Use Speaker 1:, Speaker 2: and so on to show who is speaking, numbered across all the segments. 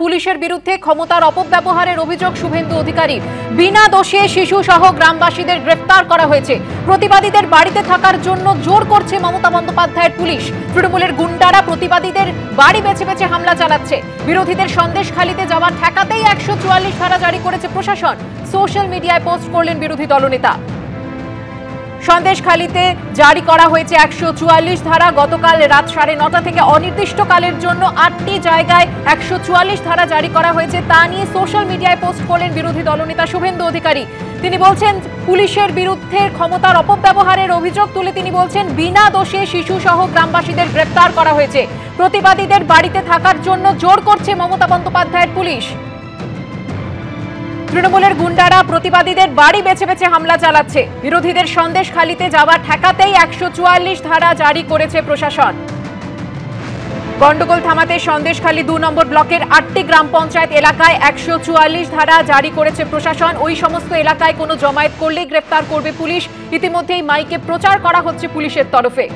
Speaker 1: পুলিশের বিরুদ্ধে ক্ষমতার অপব্যবহারের অভিযোগ শুভেন্দু অধিকারী। বিনা দোষে শিশু সহ গ্রামবাসীদের গ্রেফতার করা হয়েছে। প্রতিবাদীদের বাড়িতে থাকার জন্য জোর করছে মমতা বন্দ্যোপাধ্যায়ের পুলিশ। তৃণমূলের গুন্ডারা প্রতিবাদীদের বাড়ি বেছে বেছে হামলা চালাচ্ছে। বিরোধীদের সন্দেশখালিতে যাওয়া ঠেকাতেই 144 ধারা জারি করেছে প্রশাসন। সোশ্যাল মিডিয়ায় পোস্ট করলেন বিরোধী দলনেতা। সন্দেশখালিতে জারি করা হয়েছে 144 ধারা। গতকাল রাত 9:30 থেকে অনির্দিষ্টকালের জন্য 8টি জায়গায় 144 ধারা জারি করা হয়েছে। তা নিয়ে সোশ্যাল মিডিয়ায় পোস্ট করলেন বিরোধী দলনেতা শুভেন্দু অধিকারী। তিনি বলছেন, পুলিশের বিরুদ্ধে ক্ষমতার অপব্যবহারের অভিযোগ তুলে তিনি বলছেন, বিনা দোষে শিশু সহ গ্রামবাসীদের গ্রেফতার করা হয়েছে। প্রতিবাদীদের বাড়িতে থাকার জন্য জোর করছে মমতা বন্দ্যোপাধ্যায়ের পুলিশ। তৃণমূলের গুন্ডারা প্রতিবাদীদের বাড়ি বেছে বেছে হামলা চালাচ্ছে। বিরোধীদের সন্দেশখালিতে যাওয়া ঠেকাতেই 144 ধারা জারি করেছে প্রশাসন। গন্ডগোল থামাতে সন্দেশখালি 2 নম্বর ব্লকের 8টি গ্রাম পঞ্চায়েত এলাকায় 144 ধারা জারি করেছে প্রশাসন। ওই সমস্ত এলাকায় কোনো জমায়েত করলেই গ্রেফতার করবে পুলিশ। ইতিমধ্যেই মাইকে প্রচার করা হচ্ছে পুলিশের তরফে।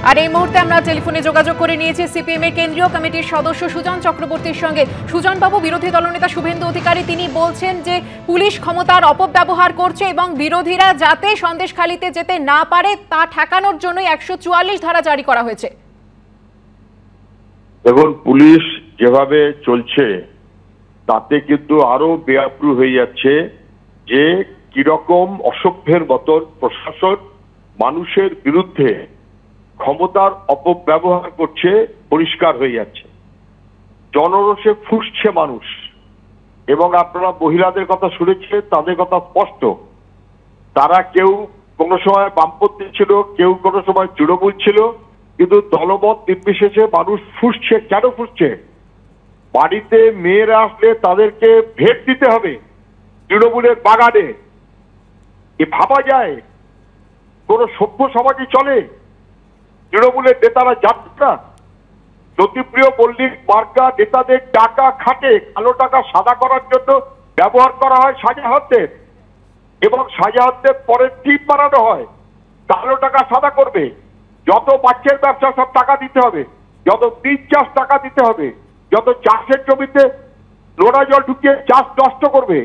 Speaker 1: আর এই মুহূর্তে আমরা টেলিফোনে যোগাযোগ করে নিয়েছি সিপিএম এর কেন্দ্রীয় কমিটির সদস্য সুজন চক্রবর্তীর সঙ্গে। সুজন বাবু, বিরোধী দলনেতা শুভেন্দু অধিকারী তিনি বলছেন যে পুলিশ ক্ষমতার অপব্যবহার করছে এবং বিরোধীরা যাতে সন্দেশখালিতে যেতে না পারে তা ঠেকানোর জন্যই 144 ধারা জারি করা হয়েছে।
Speaker 2: দেখুন, পুলিশ যেভাবে চলছে তাতে কিন্তু আরো বেআপ্রু হয়ে যাচ্ছে যে কিরকম অসভ্যের মতো প্রশাসন মানুষের বিরুদ্ধে ক্ষমতার অপব্যবহার করছে পরিষ্কার হয়ে যাচ্ছে। জনরোষে ফুঁসছে মানুষ, এবং আপনারা মহিলাদের কথা শুনেছেন, তাদের কথা স্পষ্ট। তারা কেউ কোনো সময় বামপন্থী ছিল, কেউ কোনো সময় তৃণমূল ছিল, কিন্তু দলমত নির্বিশেষে মানুষ ফুঁসছে। কেন ফুঁসছে? বাড়িতে মেয়েরা আসলে তাদেরকে ভেট দিতে হবে তৃণমূলের বাগানে। এ ভাবা যায়? কোন সভ্য সমাজে চলে? তৃণমূলের নেতারা যাত্রা জ্যোতিপ্রিয় মল্লিক মার্কা নেতাদের টাকা খাটে কালো টাকা সাদা করার জন্য ব্যবহার করা হয় শাহজাহানদের, এবং শাহজাহানদের পরে টিপ বানানো হয় কালো টাকা সাদা করবে। যত বাচ্চার ব্যবসা সব টাকা দিতে হবে, যত বীজ চাষ টাকা দিতে হবে, যত চাষের জমিতে নোনা জল ঢুকিয়ে চাষ নষ্ট করবে,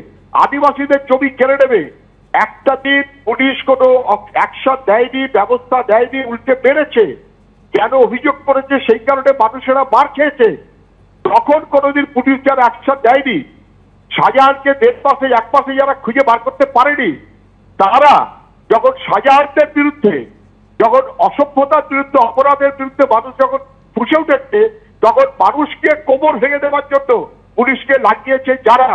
Speaker 2: আদিবাসীদের জমি কেড়ে নেবে। একটা দিন পুলিশ কোনো অ্যাকশন দেয়নি, ব্যবস্থা দেয়নি, উল্টে বেড়েছে। কেন অভিযোগ করেছে? সেই কারণে মানুষেরা মার খেয়েছে। তখন কোনোদিন পুলিশ যারা অ্যাকশন দেয়নি, শাহজাহানকে 1.5 মাসে 1 মাসে যারা খুঁজে বার করতে পারেনি, তারা যখন শাহজাহানদের বিরুদ্ধে, যখন অসভ্যতার বিরুদ্ধে, অপরাধের বিরুদ্ধে মানুষ যখন ফুঁসে উঠেছে, তখন মানুষকে কোমর ভেঙে দেওয়ার জন্য পুলিশকে লাগিয়েছে যারা,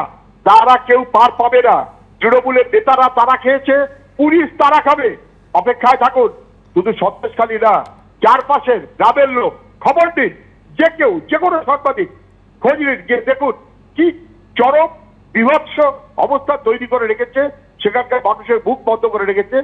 Speaker 2: তারা কেউ পার পাবে না। তৃণমূলের নেতারা তারা খেয়েছে, পুলিশ তারা খাবে। অপেক্ষায় থাকুন। শুধু সন্দেশখালী না, চারপাশের গ্রামের লোক খবর দিন, যে কেউ, যে কোনো সাংবাদিক খোঁজ নিন, গিয়ে দেখুন কি চরম বিভৎস অবস্থা তৈরি করে রেখেছে। সেখানকার মানুষের মুখ বন্ধ করে রেখেছে।